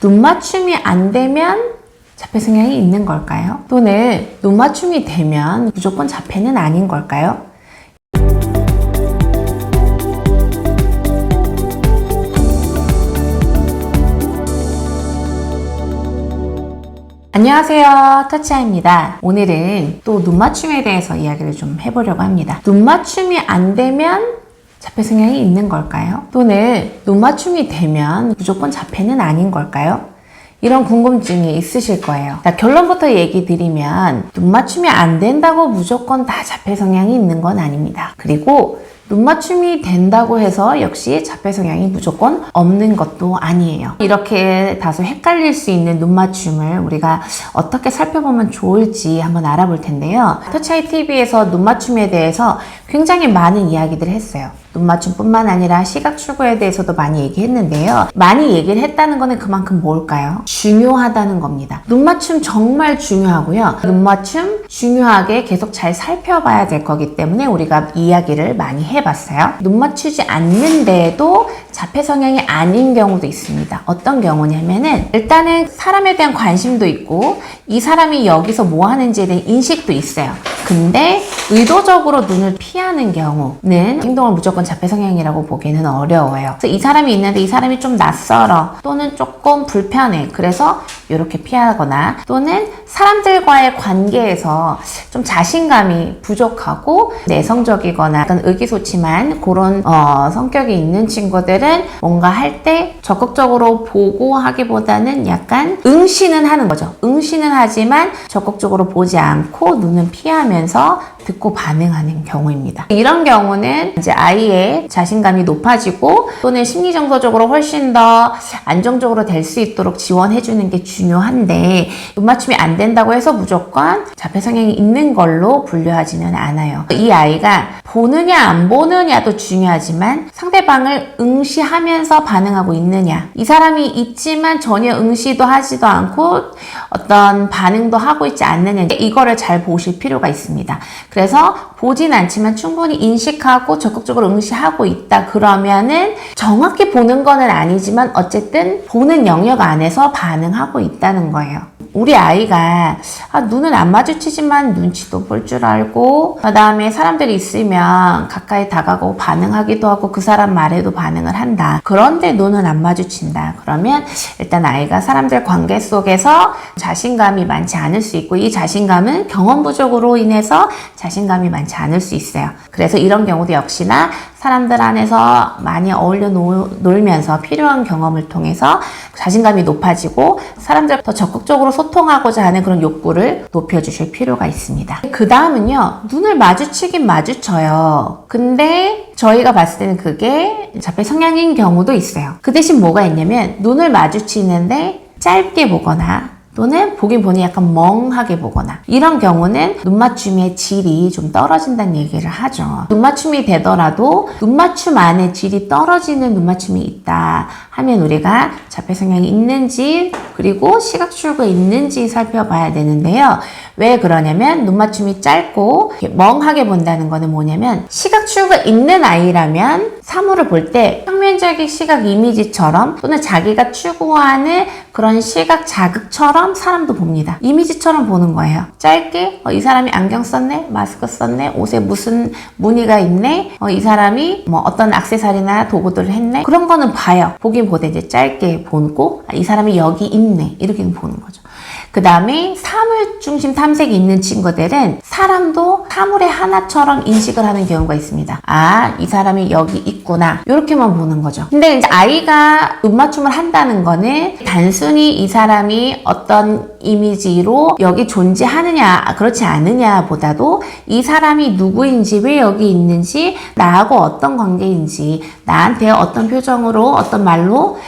눈 맞춤이 안 되면 자폐 성향이 있는 걸까요? 또는 눈 맞춤이 되면 무조건 자폐는 아닌 걸까요? 안녕하세요, 터치아입니다. 오늘은 또 눈 맞춤에 대해서 이야기를 좀 해보려고 합니다. 눈 맞춤이 안 되면 자폐 성향이 있는 걸까요? 또는 눈 맞춤이 되면 무조건 자폐는 아닌 걸까요? 이런 궁금증이 있으실 거예요. 자, 결론부터 얘기 드리면 눈 맞춤이 안 된다고 무조건 다 자폐 성향이 있는 건 아닙니다. 그리고 눈 맞춤이 된다고 해서 역시 자폐 성향이 무조건 없는 것도 아니에요. 이렇게 다소 헷갈릴 수 있는 눈 맞춤을 우리가 어떻게 살펴보면 좋을지 한번 알아볼 텐데요. 터치아이TV에서 눈 맞춤에 대해서 굉장히 많은 이야기들을 했어요. 눈 맞춤뿐만 아니라 시각 출구에 대해서도 많이 얘기했는데요. 많이 얘기를 했다는 거는 그만큼 뭘까요? 중요하다는 겁니다. 눈 맞춤 정말 중요하고요. 눈 맞춤 중요하게 계속 잘 살펴봐야 될 거기 때문에 우리가 이야기를 많이 해봤어요. 눈 맞추지 않는데도 자폐 성향이 아닌 경우도 있습니다. 어떤 경우냐면은 일단은 사람에 대한 관심도 있고 이 사람이 여기서 뭐 하는지에 대한 인식도 있어요. 근데 의도적으로 눈을 피하는 경우는 행동을 무조건 자폐 성향이라고 보기는 어려워요. 그래서 이 사람이 있는데 이 사람이 좀 낯설어 또는 조금 불편해. 그래서 이렇게 피하거나 또는 사람들과의 관계에서 좀 자신감이 부족하고 내성적이거나 약간 의기소침한 그런 성격이 있는 친구들은 뭔가 할 때 적극적으로 보고 하기보다는 약간 응시는 하는 거죠. 응시는 하지만 적극적으로 보지 않고 눈은 피하면서 듣고 반응하는 경우입니다. 이런 경우는 이제 아이의 자신감이 높아지고 또는 심리정서적으로 훨씬 더 안정적으로 될 수 있도록 지원해주는 게 중요한데 눈 맞춤이 안 된다고 해서 무조건 자폐 성향이 있는 걸로 분류하지는 않아요. 이 아이가 보느냐 안 보느냐도 중요하지만 상대방을 응시하면서 반응하고 있느냐, 이 사람이 있지만 전혀 응시도 하지도 않고 어떤 반응도 하고 있지 않느냐, 이거를 잘 보실 필요가 있습니다. 그래서 보진 않지만 충분히 인식하고 적극적으로 응시하고 있다 그러면은 정확히 보는 거는 아니지만 어쨌든 보는 영역 안에서 반응하고 있다는 거예요. 우리 아이가 눈은 안 마주치지만 눈치도 볼 줄 알고 그 다음에 사람들이 있으면 가까이 다가가고 반응하기도 하고 그 사람 말에도 반응을 한다. 그런데 눈은 안 마주친다. 그러면 일단 아이가 사람들 관계 속에서 자신감이 많지 않을 수 있고 이 자신감은 경험 부족으로 인해서 자신감이 많지 않을 수 있어요. 그래서 이런 경우도 역시나 사람들 안에서 많이 어울려 놀면서 필요한 경험을 통해서 자신감이 높아지고 사람들 더 적극적으로 소통하고자 하는 그런 욕구를 높여주실 필요가 있습니다. 그 다음은요, 눈을 마주치긴 마주쳐요. 근데 저희가 봤을 때는 그게 자폐 성향인 경우도 있어요. 그 대신 뭐가 있냐면 눈을 마주치는데 짧게 보거나 또는 보긴 보니 약간 멍하게 보거나 이런 경우는 눈 맞춤의 질이 좀 떨어진다는 얘기를 하죠. 눈 맞춤이 되더라도 눈 맞춤 안에 질이 떨어지는 눈 맞춤이 있다 하면 우리가 자폐 성향이 있는지 그리고 시각 출구에 있는지 살펴봐야 되는데요. 왜 그러냐면 눈 맞춤이 짧고 멍하게 본다는 거는 뭐냐면 시각 출구가 있는 아이라면 사물을 볼 때 평면적인 시각 이미지처럼 또는 자기가 추구하는 그런 시각 자극처럼 사람도 봅니다. 이미지처럼 보는 거예요. 짧게 이 사람이 안경 썼네, 마스크 썼네, 옷에 무슨 무늬가 있네, 이 사람이 뭐 어떤 액세서리나 도구들을 했네, 그런 거는 봐요. 보긴 보되 이제 짧게 보고 이 사람이 여기 있네 이렇게 보는 거죠. 그 다음에 사물 중심 탐색이 있는 친구들은 사람도 사물의 하나처럼 인식을 하는 경우가 있습니다. 이 사람이 여기 있구나 이렇게만 보는 거죠. 근데 이제 아이가 눈 맞춤을 한다는 거는 단순히 이 사람이 어떤 이미지로 여기 존재하느냐 그렇지 않느냐 보다도 이 사람이 누구인지 왜 여기 있는지 나하고 어떤 관계인지 나한테 어떤 표정으로 어떤 말로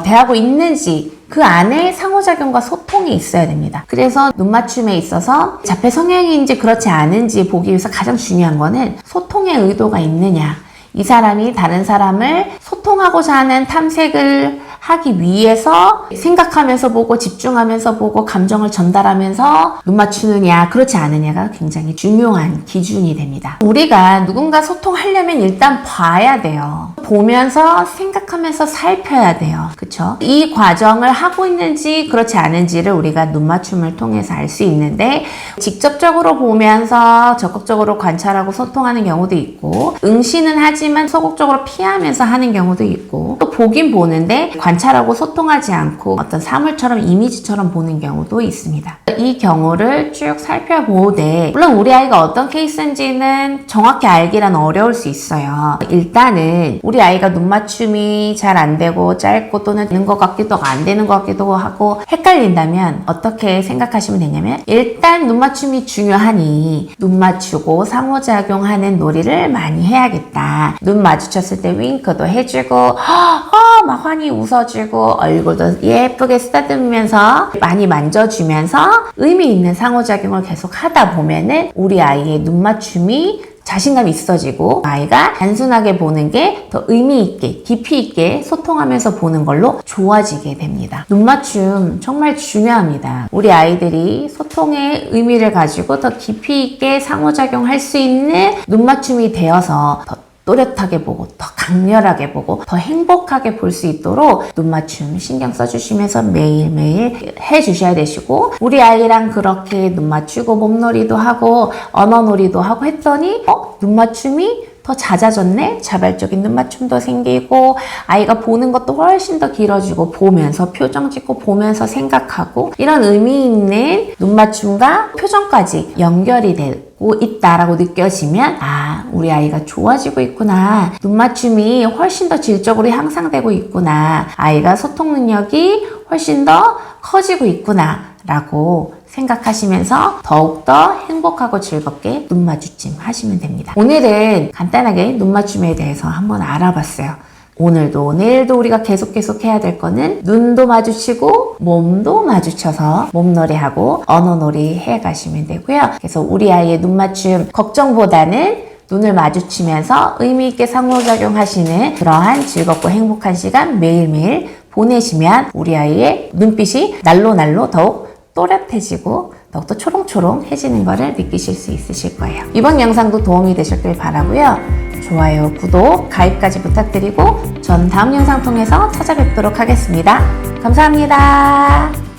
대하고 있는지 그 안에 상호작용과 소통이 있어야 됩니다. 그래서 눈 맞춤에 있어서 자폐 성향인지 그렇지 않은지 보기 위해서 가장 중요한 거는 소통의 의도가 있느냐, 이 사람이 다른 사람을 소통하고자 하는 탐색을 하기 위해서 생각하면서 보고 집중하면서 보고 감정을 전달하면서 눈 맞추느냐 그렇지 않으냐가 굉장히 중요한 기준이 됩니다. 우리가 누군가 소통하려면 일단 봐야 돼요. 보면서 생각하면서 살펴야 돼요. 그쵸? 이 과정을 하고 있는지 그렇지 않은지를 우리가 눈 맞춤을 통해서 알 수 있는데 직접적으로 보면서 적극적으로 관찰하고 소통하는 경우도 있고 응시는 하지만 소극적으로 피하면서 하는 경우도 있고 또 보긴 보는데 관찰하고 소통하지 않고 어떤 사물처럼 이미지처럼 보는 경우도 있습니다. 이 경우를 쭉 살펴보되 물론 우리 아이가 어떤 케이스인지는 정확히 알기란 어려울 수 있어요. 일단은 우리 아이가 눈 맞춤이 잘 안 되고 짧고 또는 되는 것 같기도 하고 안 되는 것 같기도 하고 헷갈린다면 어떻게 생각하시면 되냐면 일단 눈 맞춤이 중요하니 눈 맞추고 상호작용하는 놀이를 많이 해야겠다. 눈 마주쳤을 때 윙크도 해주고 막 환히 웃어주고 얼굴도 예쁘게 쓰다듬으면서 많이 만져주면서 의미 있는 상호작용을 계속 하다 보면은 우리 아이의 눈 맞춤이 자신감이 있어지고 아이가 단순하게 보는 게 더 의미 있게 깊이 있게 소통하면서 보는 걸로 좋아지게 됩니다. 눈 맞춤 정말 중요합니다. 우리 아이들이 소통의 의미를 가지고 더 깊이 있게 상호작용할 수 있는 눈 맞춤이 되어서 더 또렷하게 보고 더 강렬하게 보고 더 행복하게 볼 수 있도록 눈 맞춤 신경 써주시면서 매일매일 해주셔야 되시고 우리 아이랑 그렇게 눈 맞추고 몸놀이도 하고 언어놀이도 하고 했더니 눈 맞춤이 더 잦아졌네? 자발적인 눈 맞춤도 생기고 아이가 보는 것도 훨씬 더 길어지고 보면서 표정 짓고 보면서 생각하고 이런 의미 있는 눈 맞춤과 표정까지 연결이 되고 있다라고 느껴지면 우리 아이가 좋아지고 있구나. 눈 맞춤이 훨씬 더 질적으로 향상되고 있구나. 아이가 소통 능력이 훨씬 더 커지고 있구나 라고 생각하시면서 더욱더 행복하고 즐겁게 눈 마주침 하시면 됩니다. 오늘은 간단하게 눈 맞춤에 대해서 한번 알아봤어요. 오늘도 내일도 우리가 계속 해야 될 거는 눈도 마주치고 몸도 마주쳐서 몸놀이하고 언어놀이 해가시면 되고요. 그래서 우리 아이의 눈 맞춤 걱정보다는 눈을 마주치면서 의미있게 상호작용하시는 그러한 즐겁고 행복한 시간 매일매일 보내시면 우리 아이의 눈빛이 날로 더욱 또렷해지고 더욱더 초롱초롱해지는 것을 느끼실 수 있으실 거예요. 이번 영상도 도움이 되셨길 바라고요. 좋아요, 구독, 가입까지 부탁드리고 전 다음 영상 통해서 찾아뵙도록 하겠습니다. 감사합니다.